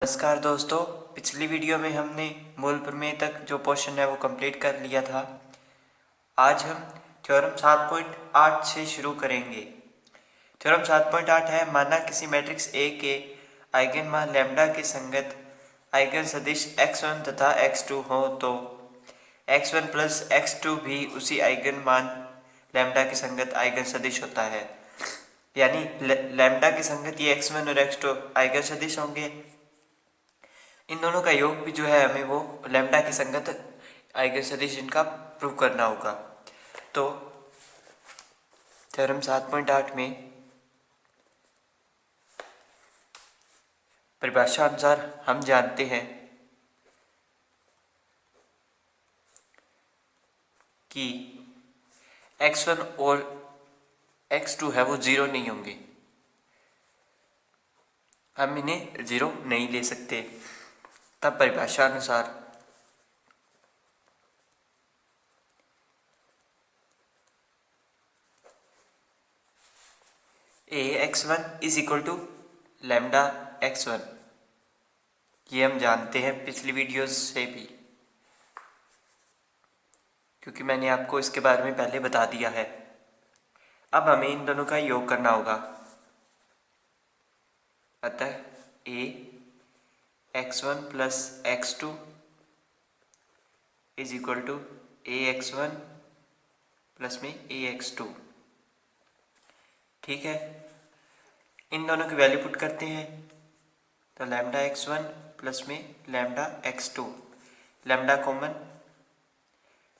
नमस्कार दोस्तों, पिछली वीडियो में हमने मूल प्रमेय तक जो पोर्शन है वो कंप्लीट कर लिया था। आज हम थ्योरम 7.8 से शुरू करेंगे। थ्योरम 7.8 है, माना किसी मैट्रिक्स A के आइगन मान लैम्डा के संगत आइगन सदिश x1 तथा x2 हो तो x1 प्लस x2 भी उसी आइगन मान लैम्डा के संगत आइगन सदिश होता है। यानी लैम्डा के संगत ये x1 और x2 आइगन सदिश होंगे। इन दोनों का योग भी जो है हमें वो लैम्डा की संगत आइगन सदिश इनका प्रूव करना होगा। तो थ्योरम 7.8 में परिभाषा अनुसार हम जानते हैं कि x1 और x2 है वो जीरो नहीं होंगे। हम इन्हें जीरो नहीं ले सकते। तब परिभाषा अनुसार ax1 is equal to lambda x1, ये हम जानते हैं पिछली वीडियोस से भी, क्योंकि मैंने आपको इसके बारे में पहले बता दिया है। अब हमें इन दोनों का योग करना होगा। अतः a x1 plus x2 is equal to ax1 plus में ax2। ठीक है, इन दोनों की वैल्यू पुट करते हैं तो लैम्डा x1 प्लस में lambda x2, lambda common,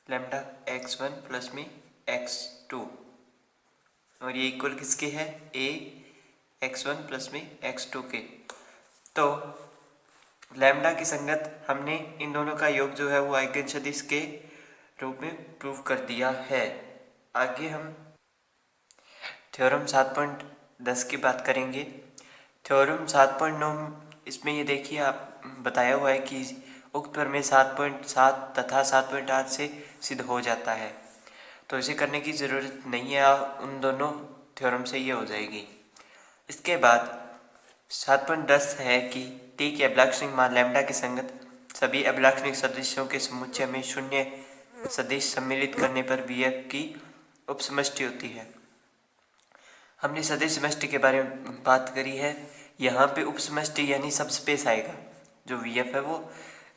lambda x1 plus में x2, और ये इक्वल किसके है, a x1 प्लस में x2 के। तो लैम्डा की संगत हमने इन दोनों का योग जो है वो आइगन सदिश के रूप में प्रूव कर दिया है। आगे हम थ्योरम 7.10 की बात करेंगे। थ्योरम 7.9 इसमें ये देखिए आप बताया हुआ है कि उक्त प्रमेय 7.7 तथा 7.8 से सिद्ध हो जाता है। तो इसे करने की ज़रूरत नहीं है, उन दोनों थ्योरम से ये हो जाएगी। इसके बाद 7.10 है कि टी के अभिलाक्षणिक मान लैम्डा के संगत सभी अभिलाक्षणिक सदिशों के समुच्चय में शून्य सदिश सम्मिलित करने पर वीएफ की उपसमष्टि होती है। हमने सदिश समष्टि के बारे में बात करी है। यहाँ पे उपसमष्टि यानी सब स्पेस आएगा, जो वीएफ है वो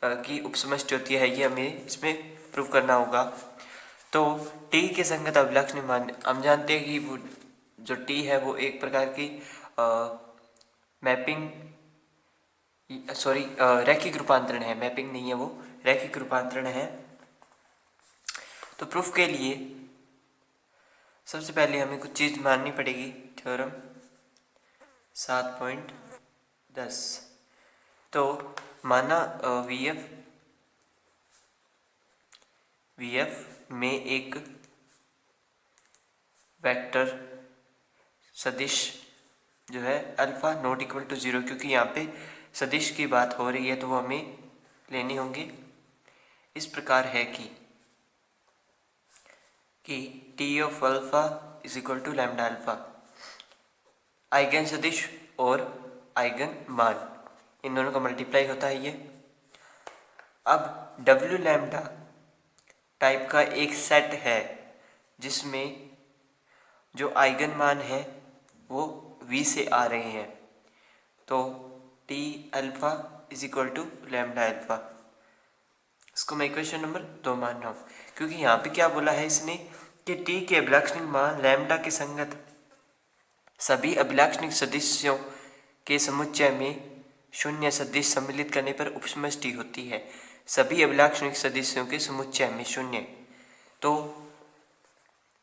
की उपसमष्टि होती है, ये हमें इसमें प्रूव करना होगा। तो टी के संगत अभिलाक्षणिक मान हम जानते हैं कि वो जो टी है वो एक प्रकार की मैपिंग रैखिक रूपांतरण है। मैपिंग नहीं है, वो रैखिक रूपांतरण है। तो प्रूफ के लिए सबसे पहले हमें कुछ चीज़ माननी पड़ेगी। थ्योरम 7.10 तो माना वीएफ में एक वेक्टर सदिश जो है अल्फा नॉट इक्वल टू 0, क्योंकि यहाँ पे सदिश की बात हो रही है तो वो हमें लेने होंगे। इस प्रकार है कि T of alpha is equal to lambda alpha, eigen सदिश और आइगन मान इन दोनों का मल्टीप्लाई होता है ये। अब डब्ल्यू लैम्डा टाइप का एक सेट है जिसमें जो आइगन मान है वो वी से आ रहे हैं। तो T alpha is equal to lambda alpha, इसको मैं इक्वेशन नंबर 2 मान रहा हूँ, क्योंकि यहाँ पे क्या बोला है इसने कि टी के अभिलाक्षणिक मान लैम्डा के संगत सभी अभिलाक्षणिक सदिशों के समुच्चय में शून्य सदिश सम्मिलित करने पर उपसमष्टि होती है। सभी अभिलाक्षणिक सदिशों के समुच्चय में शून्य, तो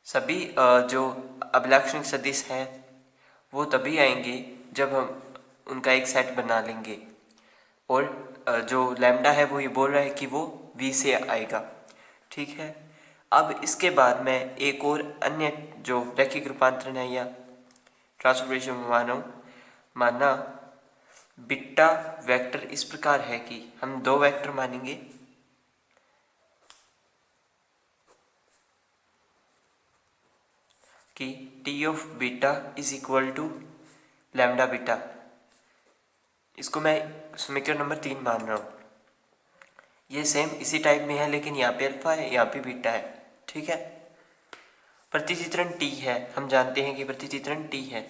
सभी जो अभिलाक्षणिक सदिश हैं वो तभी आएंगे जब हम उनका एक सेट बना लेंगे। और जो लैम्डा है वो ये बोल रहा है कि वो वी से आएगा। ठीक है, अब इसके बाद मैं एक और अन्य जो रैखिक रूपांतरण है या ट्रांसफॉर्मेशन में माना बीटा वेक्टर इस प्रकार है कि हम दो वेक्टर मानेंगे। कि T of beta is equal to lambda beta, इसको मैं समीकरण नंबर 3 मान रहा हूँ। ये सेम इसी टाइप में है, लेकिन यहाँ पे अल्फा है, यहाँ पे बीटा है। ठीक है, प्रतिचित्रण टी है, हम जानते हैं कि प्रतिचित्रण टी है।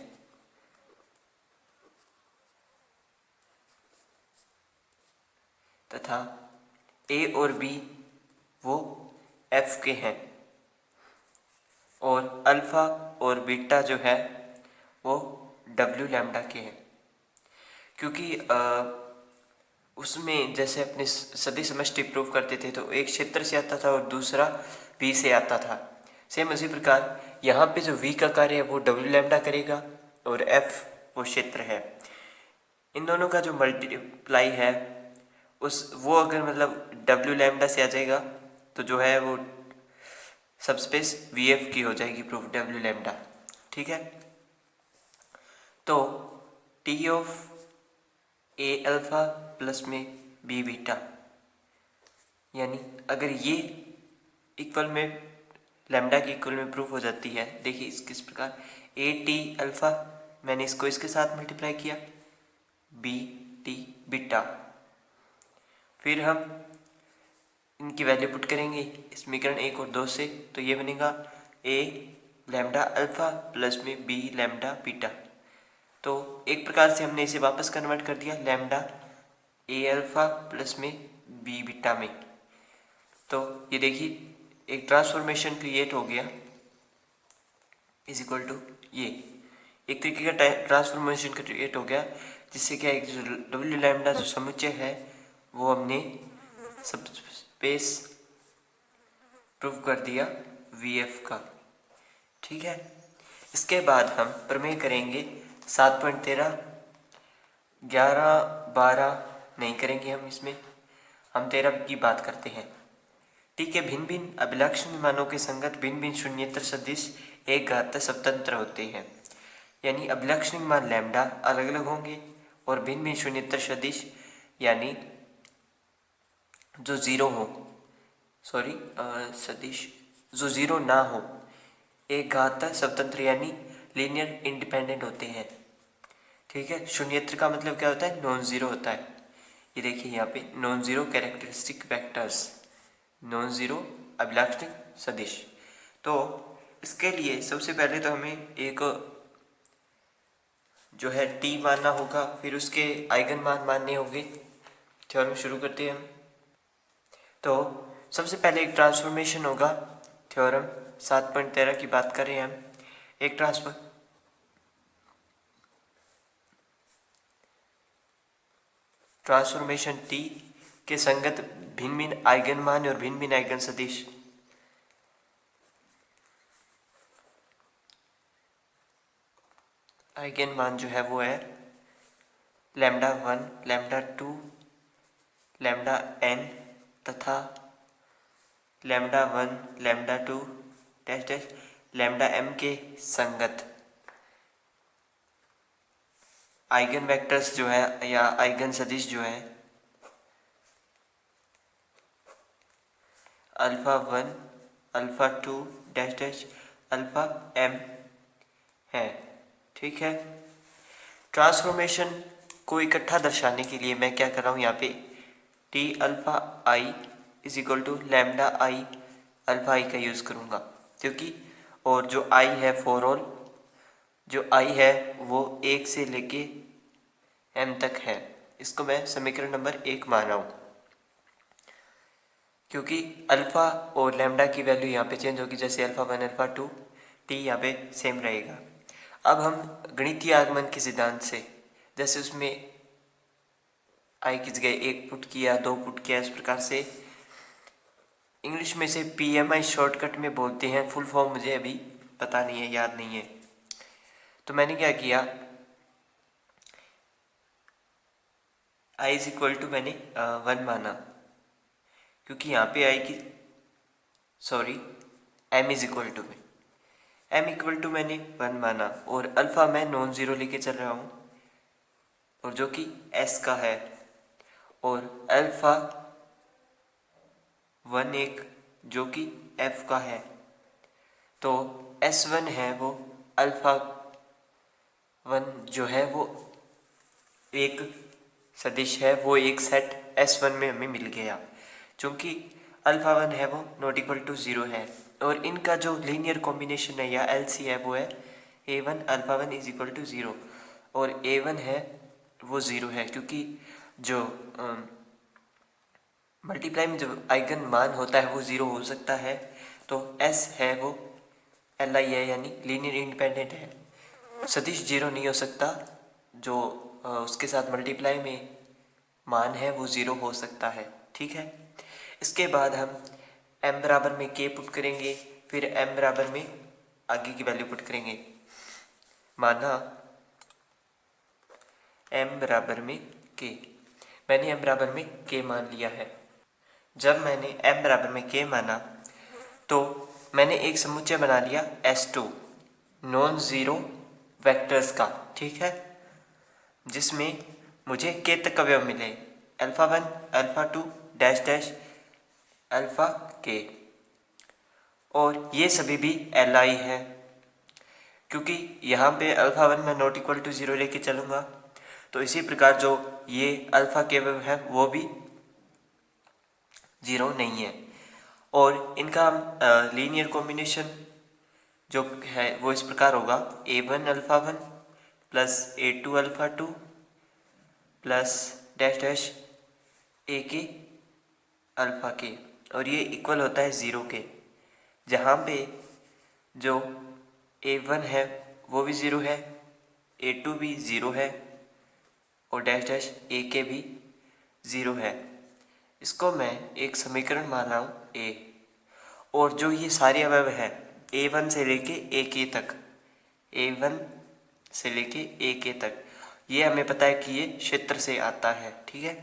तथा ए और बी वो एफ के हैं, और अल्फा और बीटा जो है वो डब्ल्यू लैम्डा के हैं। क्योंकि उसमें जैसे अपने सदी समष्टि प्रूव करते थे तो एक क्षेत्र से आता था और दूसरा वी से आता था। सेम उसी प्रकार यहाँ पे जो वी का कार्य है वो डब्ल्यू लैम्डा करेगा और एफ वो क्षेत्र है। इन दोनों का जो मल्टीप्लाई है वो अगर मतलब डब्ल्यू लैम्डा से आ जाएगा तो जो है वो सबस्पेस वी एफ की हो जाएगी प्रूफ डब्ल्यू लैम्डा। ठीक है, तो T of A alpha plus में बी बीटा, यानी अगर ये इक्वल में लैम्डा की इक्वल में प्रूफ हो जाती है। देखिए इस किस प्रकार, ए टी अल्फा मैंने इसको इसके साथ मल्टीप्लाई किया, बी टी बीटा, फिर हम इनकी वैल्यू पुट करेंगे समीकरण 1 और 2 से, तो ये बनेगा ए लैम्डा अल्फा प्लस में बी लैम्डा बीटा। तो एक प्रकार से हमने इसे वापस कन्वर्ट कर दिया लैम्डा ए अल्फा प्लस में बी बीटा में। तो ये देखिए एक ट्रांसफॉर्मेशन क्रिएट हो गया इज इक्वल टू ये एक तरीके का ट्रांसफॉर्मेशन क्रिएट हो गया, जिससे क्या एक जो डब्ल्यू लैम्डा जो समुच्चय है वो हमने सब स्पेस प्रूव कर दिया वी एफ का। ठीक है, इसके बाद हम प्रमेय करेंगे 7.13, 11, 12 नहीं करेंगे हम, इसमें हम 13 की बात करते हैं। ठीक है, भिन्न भिन्न अभिलक्षणीय मानों के संगत भिन्न भिन्न शून्येतर सदिश एक घात स्वतंत्र होते हैं, यानी अभिलक्षणीय मान लैम्डा अलग अलग होंगे और भिन्न भिन्न शून्येतर सदिश यानी जो जीरो हो, सदिश जो जीरो ना हो एक घात स्वतंत्र यानी लीनियर इंडिपेंडेंट होते हैं। ठीक है, शून्येतर का मतलब क्या होता है, नॉन जीरो होता है। ये देखिए यहाँ पे non zero characteristic vectors, non zero अभिलक्षणिक सदिश। तो इसके लिए सबसे पहले तो हमें एक जो है टी मानना होगा, फिर उसके आइगन मान मानने होंगे। थ्योरम शुरू करते हैं हम। तो सबसे पहले एक ट्रांसफॉर्मेशन होगा, थ्योरम 7.13 की बात करें हम। एक ट्रांसफॉर्मेशन टी के संगत भिन्न भिन्न आइगन मान और भिन्न भिन्न आइगन सदिश। आइगन मान जो है वो है लैम्डा 1, लैम्डा 2, लैम्डा n तथा lambda 1, lambda 2 dash dash lambda m के संगत आइगन वेक्टर्स जो है या आइगन सदिश जो है alpha 1, alpha 2 dash dash alpha m है। ठीक है, ट्रांसफॉर्मेशन को इकट्ठा दर्शाने के लिए मैं क्या कर रहा हूँ यहाँ पे T alpha I is equal to lambda I alpha I का यूज़ करूँगा, क्योंकि और जो आई है फॉर ऑल, जो आई है वो 1 से लेके m तक है। इसको मैं समीकरण नंबर 1 मान रहा हूँ, क्योंकि अल्फ़ा और लैम्डा की वैल्यू यहाँ पे चेंज होगी, जैसे अल्फ़ा 1, अल्फ़ा 2, टी यहाँ पे सेम रहेगा। अब हम गणितीय आगमन के सिद्धांत से, जैसे उसमें आई की जगह 1 पुट किया, 2 पुट किया, इस प्रकार से इंग्लिश में से PMI शॉर्टकट में बोलते हैं, फुल फॉर्म मुझे अभी पता नहीं है, याद नहीं है। तो मैंने क्या किया, आई इज इक्वल टू मैंने 1 माना, क्योंकि यहाँ पे आई की m इज इक्वल टू में m इक्वल टू मैंने 1 माना, और अल्फ़ा मैं नॉन ज़ीरो लेके चल रहा हूँ और जो कि s का है, और अल्फ़ा 1 एक जो कि f का है। तो S1 है वो अल्फ़ा 1 जो है वो एक सदिश है वो एक सेट S1 में हमें मिल गया। चूँकि अल्फ़ा 1 है वो नॉट इक्वल टू 0 है, और इनका जो लीनियर कॉम्बिनेशन है या LC है वो है A1 alpha 1 is equal to 0, और A1 है वो 0 है, क्योंकि जो मल्टीप्लाई में जो आइगन मान होता है वो 0 हो सकता है। तो S है वो Li है, यानी लीनियर इंडिपेंडेंट है। सदिश 0 नहीं हो सकता, जो उसके साथ मल्टीप्लाई में मान है वो 0 हो सकता है। ठीक है, इसके बाद हम m बराबर में k पुट करेंगे, फिर m बराबर में आगे की वैल्यू पुट करेंगे। माना m बराबर में k, मैंने m बराबर में k मान लिया है। जब मैंने m बराबर में k माना तो मैंने एक समुच्चय बना लिया S2 नॉन ज़ीरो वेक्टर्स का, ठीक है, जिसमें मुझे k तक अवयव मिले, alpha 1 alpha 2 dash dash alpha k, और ये सभी भी Li है, क्योंकि यहाँ पे अल्फ़ा 1 मैं नॉट इक्वल टू 0 लेके चलूँगा। तो इसी प्रकार जो ये अल्फ़ा के अवयव है वो भी 0 नहीं है, और इनका लीनियर कॉम्बिनेशन जो है वो इस प्रकार होगा A1 alpha 1 plus A2 alpha 2 plus dash dash AK alpha के, और ये इक्वल होता है 0 के, जहाँ पे जो A1 है वो भी 0 है, A2 भी 0 है, और डैश डैश AK भी 0 है। इसको मैं एक समीकरण मान रहा हूँ A, और जो ये सारे अवयव है A1 से लेके AK तक, A1 से लेके AK तक, ये हमें पता है कि ये क्षेत्र से आता है। ठीक है,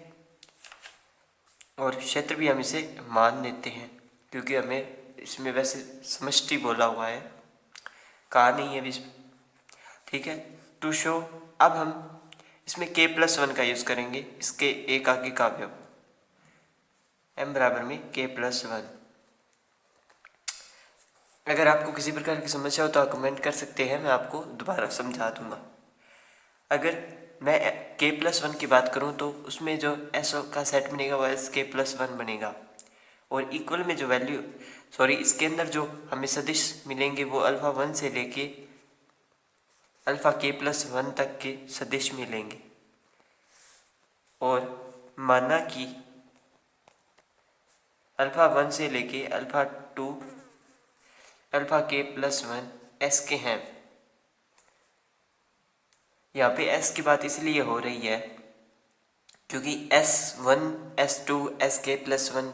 और क्षेत्र भी हम इसे मान लेते हैं, क्योंकि हमें इसमें वैसे समष्टि बोला हुआ है, कहा नहीं है अभी इसमें। ठीक है, टू शो अब हम इसमें k+1 का यूज़ करेंगे, इसके एक आगे का अवयव m बराबर में k+1। अगर आपको किसी प्रकार की समस्या हो तो आप कमेंट कर सकते हैं, मैं आपको दोबारा समझा दूंगा। अगर मैं k+1 की बात करूं तो उसमें जो s का सेट बनेगा वो sk+1 बनेगा, और इक्वल में जो वैल्यू इसके अंदर जो हमें सदिश मिलेंगे वो अल्फ़ा 1 से लेके अल्फ़ा k+1 तक के सदिश मिलेंगे। और माना कि अल्फ़ा 1 से लेके अल्फ़ा 2 अल्फ़ा k+1 s के हैं। यहाँ पे s की बात इसलिए हो रही है क्योंकि S1 S2 Sk+1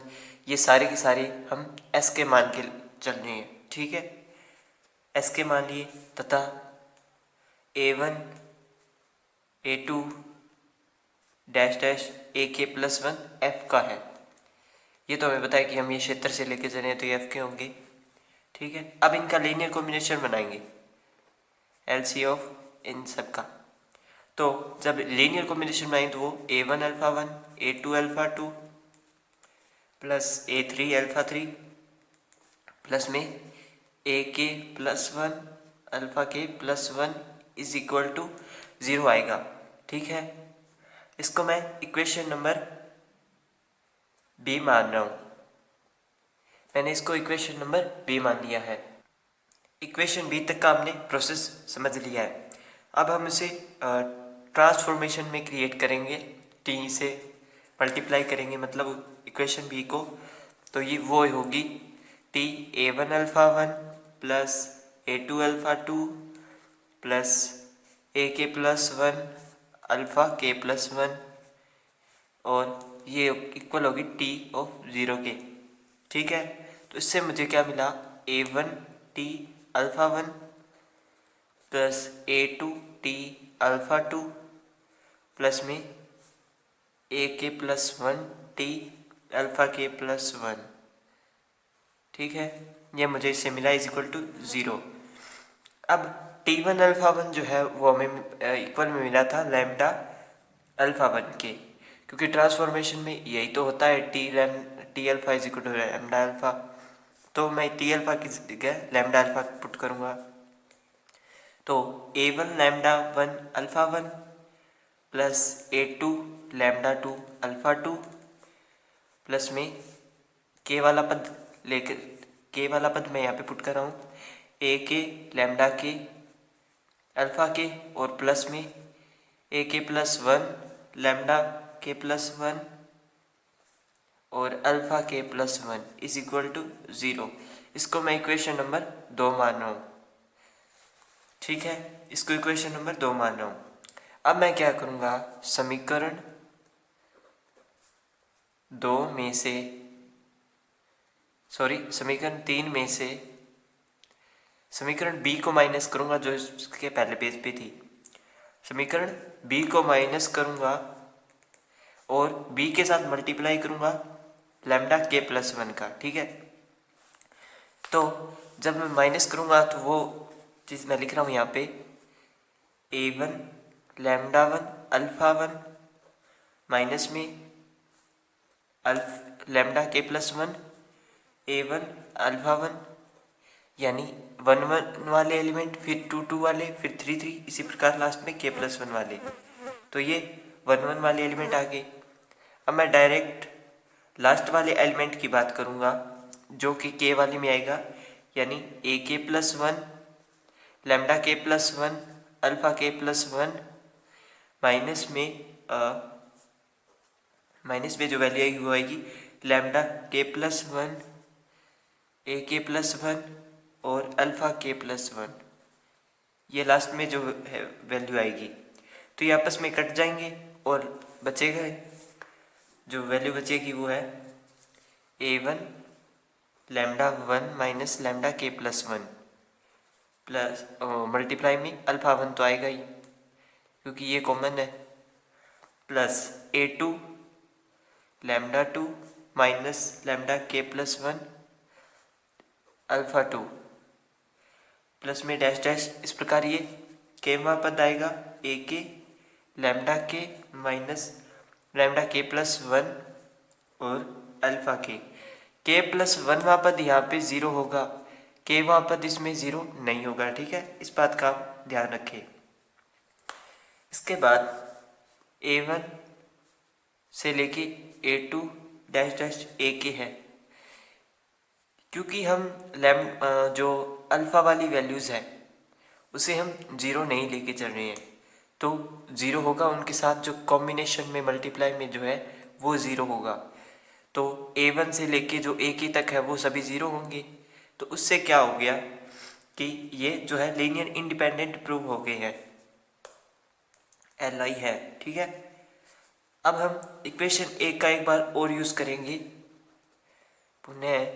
ये सारे के सारे हम s के मान के चल रहे हैं। ठीक है, s के मान लिए तथा A1 A2 dash dash AK+1 f का है। ये तो हमें पता है कि हम ये क्षेत्र से लेके चले हैं तो ये f के होंगे। ठीक है, अब इनका लीनियर कॉम्बिनेशन बनाएंगे, LC ऑफ इन सब का। तो जब लीनियर कॉम्बिनेशन बनाएंगे तो वो A1 alpha 1 A2 alpha 2 plus A3 alpha 3 plus में AK+1 alpha k+1 is equal to 0 आएगा। ठीक है, इसको मैं इक्वेशन नंबर B मान रहा हूँ। मैंने इसको इक्वेशन नंबर B मान लिया है। इक्वेशन B तक का हमने प्रोसेस समझ लिया है। अब हम इसे ट्रांसफॉर्मेशन में क्रिएट करेंगे, T से मल्टीप्लाई करेंगे मतलब इक्वेशन B को, तो ये वो होगी T A1 alpha 1 plus A2 alpha 2 plus AK+1 alpha k+1, और ये इक्वल होगी T ऑफ 0 के। ठीक है, तो इससे मुझे क्या मिला, A1 T alpha 1 plus A2 T alpha 2 plus में AK+1 T अल्फ़ा k+1। ठीक है, ये मुझे इससे मिला इज इक्वल टू 0। अब T1 अल्फ़ा 1 जो है वो हमें इक्वल में मिला था लैम्डा अल्फ़ा 1 के, क्योंकि ट्रांसफॉर्मेशन में यही तो होता है, T alpha is equal to lambda alpha. तो मैं टी अल्फ़ा की जगह लैम्डा अल्फ़ा पुट करूँगा, तो A1 lambda 1 alpha 1 plus A2 lambda 2 alpha 2 plus में के वाला पद लेकर, के वाला पद मैं यहाँ पे पुट कर रहा हूँ, ए के लैम्डा के अल्फ़ा के और प्लस में ए के प्लस 1 लैम्डा के प्लस 1 और अल्फ़ा के प्लस 1 इज इक्वल टू 0। इसको मैं इक्वेशन नंबर 2 मान रहा हूँ। ठीक है, इसको इक्वेशन नंबर 2 मान रहा हूँ। अब मैं क्या करूँगा, समीकरण 2 में से समीकरण 3 में से समीकरण बी को माइनस करूँगा जो इसके पहले पेज पे थी। समीकरण बी को माइनस करूँगा और बी के साथ मल्टीप्लाई करूँगा लैम्डा के प्लस 1 का। ठीक है, तो जब मैं माइनस करूँगा तो वो चीज़ मैं लिख रहा हूँ यहाँ पे a1 लैम्डा 1 अल्फ़ा 1 माइनस में लैम्डा के प्लस 1 a1 अल्फ़ा 1, यानी 1 1 वाले एलिमेंट, फिर 2 2 वाले, फिर 3 3, इसी प्रकार लास्ट में के प्लस 1 वाले। तो ये 1 1 वाले एलिमेंट आ गए। अब मैं डायरेक्ट लास्ट वाले एलिमेंट की बात करूँगा जो कि के वाले में आएगा, यानी ए के प्लस 1 लैम्डा के प्लस 1 अल्फ़ा के प्लस 1 माइनस में जो वैल्यू आएगी वो आएगी लैम्डा के प्लस 1 ए के प्लस 1 और अल्फ़ा के प्लस 1। ये लास्ट में जो है वैल्यू आएगी, तो ये आपस में कट जाएंगे और बचेगा, जो वैल्यू बचेगी वो है a1 लैम्डा 1 माइनस लैम्डा के प्लस 1 प्लस मल्टीप्लाई में अल्फ़ा 1 तो आएगा ही क्योंकि ये कॉमन है, plus a2 lambda 2 minus lambda के प्लस 1 अल्फ़ा 2 प्लस में डैश डैश। इस प्रकार ये केवां पद आएगा ए के लैम्डा के माइनस लैम्डा के प्लस 1 और अल्फ़ा के प्लस 1 वां पद यहाँ पे 0 होगा, के वां पद इसमें 0 नहीं होगा। ठीक है, इस बात का ध्यान रखें। इसके बाद a1 से लेके a2 डैश डैश ए के है, क्योंकि हम जो अल्फ़ा वाली वैल्यूज़ है उसे हम 0 नहीं लेके चल रहे हैं, तो 0 होगा, उनके साथ जो कॉम्बिनेशन में मल्टीप्लाई में जो है वो 0 होगा। तो a1 से लेके जो a के तक है वो सभी 0 होंगे। तो उससे क्या हो गया कि ये जो है लीनियर इंडिपेंडेंट प्रूव हो गए हैं, LI है। ठीक है, अब हम इक्वेशन 1 का एक बार और यूज़ करेंगे पुनः,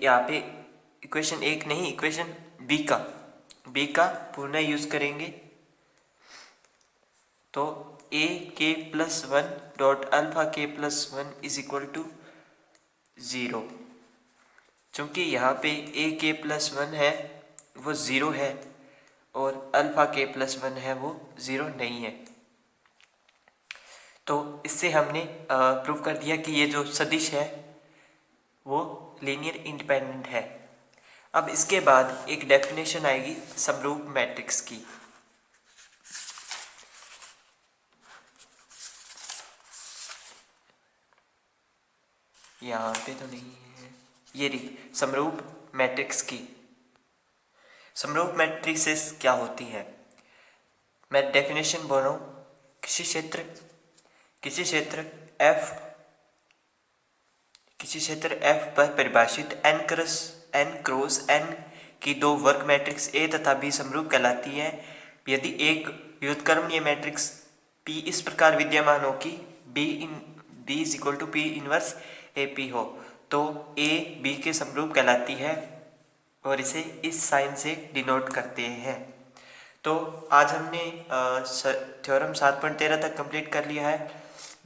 यहाँ पे इक्वेशन 1 नहीं, इक्वेशन बी का पुनः यूज़ करेंगे। तो ए के प्लस 1 डॉट अल्फ़ा के प्लस 1 इज इक्वल टू 0। चूँकि यहाँ पे ए के प्लस 1 है वो 0 है और अल्फ़ा के प्लस 1 है वो 0 नहीं है। तो इससे हमने प्रूव कर दिया कि ये जो सदिश है वो लीनियर इंडिपेंडेंट है। अब इसके बाद एक डेफिनेशन आएगी समरूप मैट्रिक्स की। यहाँ पे तो नहीं है, ये रही समरूप मैट्रिक्स की। समरूप मैट्रिसेस क्या होती है, मैं डेफिनेशन बोल रहा हूँ। किसी क्षेत्र F पर परिभाषित n क्रॉस n की दो वर्ग मैट्रिक्स A तथा B समरूप कहलाती है यदि एक व्युत्क्रमणीय मैट्रिक्स P इस प्रकार विद्यमान हो कि B is equal to P inverse AP हो, तो A B के समरूप कहलाती है और इसे इस साइन से डिनोट करते हैं। तो आज हमने थ्योरम 7.13 तक कंप्लीट कर लिया है,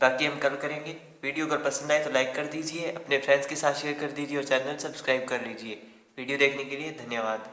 बाकी हम कल करेंगे। वीडियो अगर पसंद आए तो लाइक कर दीजिए, अपने फ्रेंड्स के साथ शेयर कर दीजिए और चैनल सब्सक्राइब कर लीजिए। वीडियो देखने के लिए धन्यवाद।